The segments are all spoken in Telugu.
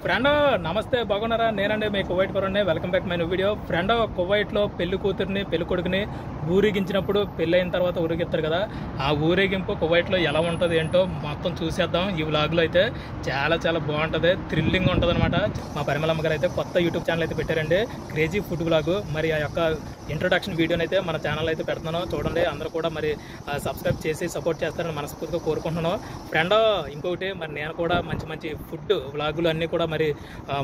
ఫ్రెండ్ నమస్తే బాగున్నారా? నేనండి మీ కువైట్ పరుణ్ణి. Welcome back my new video. Friend కువైట్లో పెళ్లి కూతురిని పెళ్లి కొడుకుని ఊరేగించినప్పుడు పెళ్ళి అయిన తర్వాత ఊరేగిస్తారు కదా, ఆ ఊరేగింపు కువైట్లో ఎలా ఉంటుంది ఏంటో మొత్తం చూసేద్దాం ఈ వ్లాగ్లో. అయితే చాలా చాలా బాగుంటుంది, థ్రిల్లింగ్ ఉంటుంది అనమాట. మా పరిమళమ్మ గారు అయితే కొత్త యూట్యూబ్ ఛానల్ అయితే పెట్టారండి, క్రేజీ ఫుడ్ వ్లాగ్. మరి ఆ యొక్క ఇంట్రొడక్షన్ వీడియోని అయితే మన ఛానల్ అయితే పెడుతున్నాను, చూడండి. అందరూ కూడా మరి సబ్స్క్రైబ్ చేసి సపోర్ట్ చేస్తారని మనస్ఫూర్తిగా కోరుకుంటున్నాను. ఫ్రెండ్ ఇంకొకటి, మరి నేను కూడా మంచి మంచి ఫుడ్ వ్లాగులు అన్నీ కూడా మరి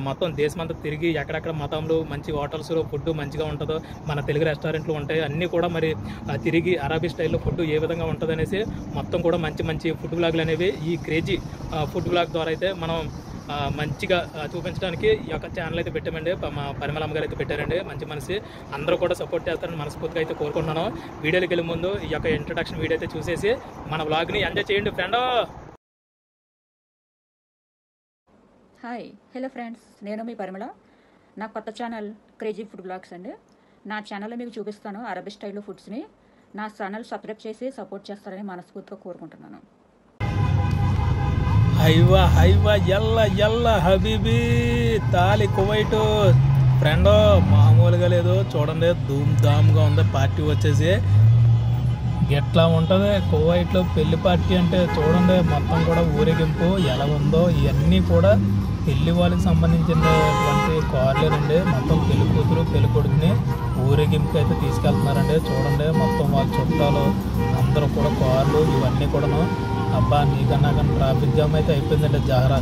మొత్తం దేశమంతా తిరిగి ఎక్కడెక్కడ మతంలో మంచి హోటల్స్లో ఫుడ్ మంచిగా ఉంటుందో, మన తెలుగు రెస్టారెంట్లు ఉంటాయి అన్నీ కూడా మరి తిరిగి అరబీ స్టైల్లో ఫుడ్ ఏ విధంగా ఉంటుంది అనేసి మొత్తం కూడా మంచి మంచి ఫుడ్ వ్లాగులు అనేవి ఈ క్రేజీ ఫుడ్ వ్లాగ్ ద్వారా అయితే మనం మంచిగా చూపించడానికి ఈ యొక్క ఛానల్ అయితే పెట్టామండి. మా పరిమళమ్మ గారు అయితే పెట్టారండి, మంచి మనిషి. అందరూ కూడా సపోర్ట్ చేస్తారని మనస్ఫూర్తిగా అయితే కోరుకుంటున్నాను. వీడియోకి వెళ్ళే ముందు ఈ యొక్క ఇంట్రొడక్షన్ వీడియో అయితే చూసేసి మన వ్లాగ్ని ఎంజాయ్ చేయండి ఫ్రెండ్. హాయ్, హలో ఫ్రెండ్స్, నేను మీ పరిమళ. నా కొత్త ఛానల్ క్రేజీ ఫుడ్ బ్లాగ్స్ అండి. నా ఛానల్లో మీకు చూపిస్తాను అరబీ స్టైల్లో ఫుడ్స్ని. నా ఛానల్ సబ్స్క్రైబ్ చేసి సపోర్ట్ చేస్తారని మనస్ఫూర్తిగా కోరుకుంటున్నాను. హైవా హైవా ఎల్ల ఎల్ల హబీబీ తాలి కువైట్. ఫ్రెండ్ మామూలుగా లేదు, చూడండి ధూమ్ ధామ్గా ఉంది. పార్టీ వచ్చేసి ఎట్లా ఉంటుంది కువైట్లో పెళ్లి పార్టీ అంటే చూడండి. మొత్తం కూడా ఊరేగింపు ఎలా ఉందో ఇవన్నీ కూడా పెళ్లి వాళ్ళకి సంబంధించినటువంటి కార్లేనండి. మొత్తం పెళ్లి కూతురు పెళ్లి కొడుకుని ఊరేగింపుకి అయితే తీసుకెళ్తున్నారండి. చూడండి మొత్తం వాళ్ళ చుట్టాలు అందరూ కూడా కార్లు ఇవన్నీ కూడాను. అబ్బా నీకన్నా కానీ ట్రాఫిక్ జామ్ అయితే అయిపోయిందండి జహరా.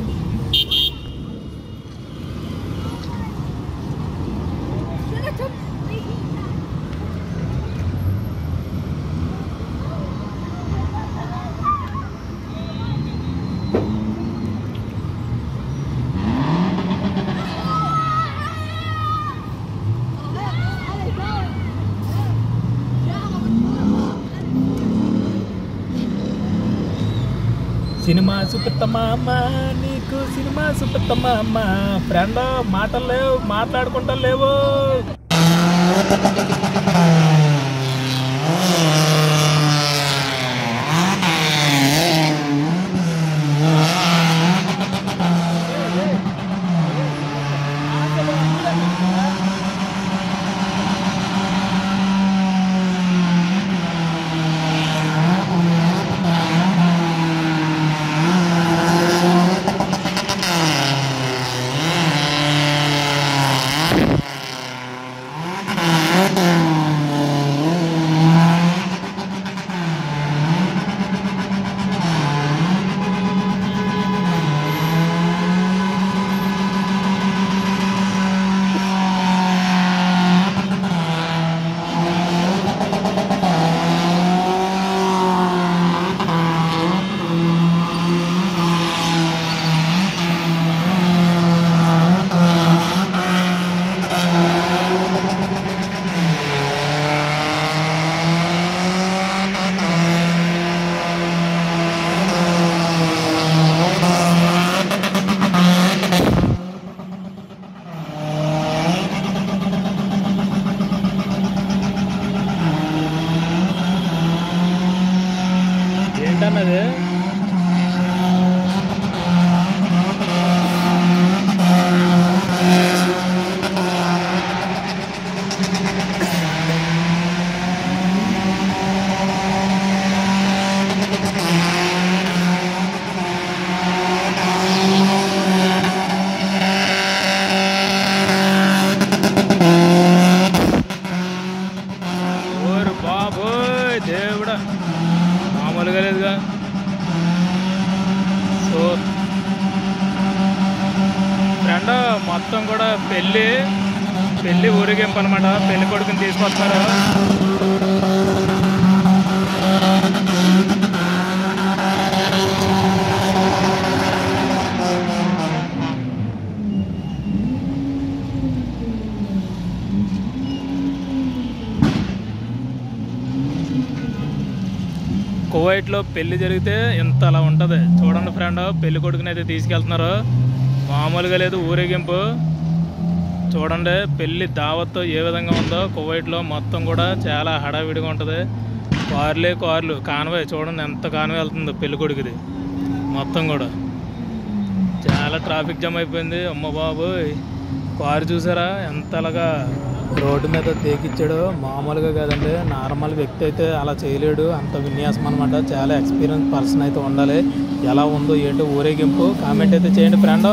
సినిమా చూపిస్తామా నీకు, సినిమా చూపిస్తామా. ఫ్రెండ్ మాటలు లేవు, మాట్లాడుకుంటా లేవు. ఏంటన్నది ఓరు బాబోయ్ దేవుడా, మామూలుగా లేదుగా. సో ఫ్రెండ్ మొత్తం కూడా పెళ్ళి ఊరేగింపు అనమాట. పెళ్లి కొడుకుని తీసుకొస్తున్నారు. కువైట్లో పెళ్లి జరిగితే ఇంత అలా ఉంటుంది. చూడండి ఫ్రెండ్, పెళ్లి కొడుకుని అయితే తీసుకెళ్తున్నారు. మామూలుగా లేదు ఊరేగింపు. చూడండి పెళ్లి దావత్తో ఏ విధంగా ఉందో కువైట్లో. మొత్తం కూడా చాలా హడావిడిగా ఉంటుంది. కార్లు కాన్వాయ్ చూడండి ఎంత కాన్వాయ్ వెళ్తుందో పెళ్లి కొడుకుది మొత్తం కూడా. చాలా ట్రాఫిక్ జామ్ అయిపోయింది. అమ్మ బాబోయ్, కారు చూసారా ఎంతలాగా రోడ్డు మీద తేకిచ్చాడు. మామూలుగా కాదండి, నార్మల్ వ్యక్తి అయితే అలా చేయలేడు. అంత విన్యాసం అనమాట. చాలా ఎక్స్పీరియన్స్ పర్సన్ అయితే ఉండాలి. ఎలా ఉందో ఏంటో ఊరేగింపు కామెంట్ అయితే చేయండి ఫ్రెండ్.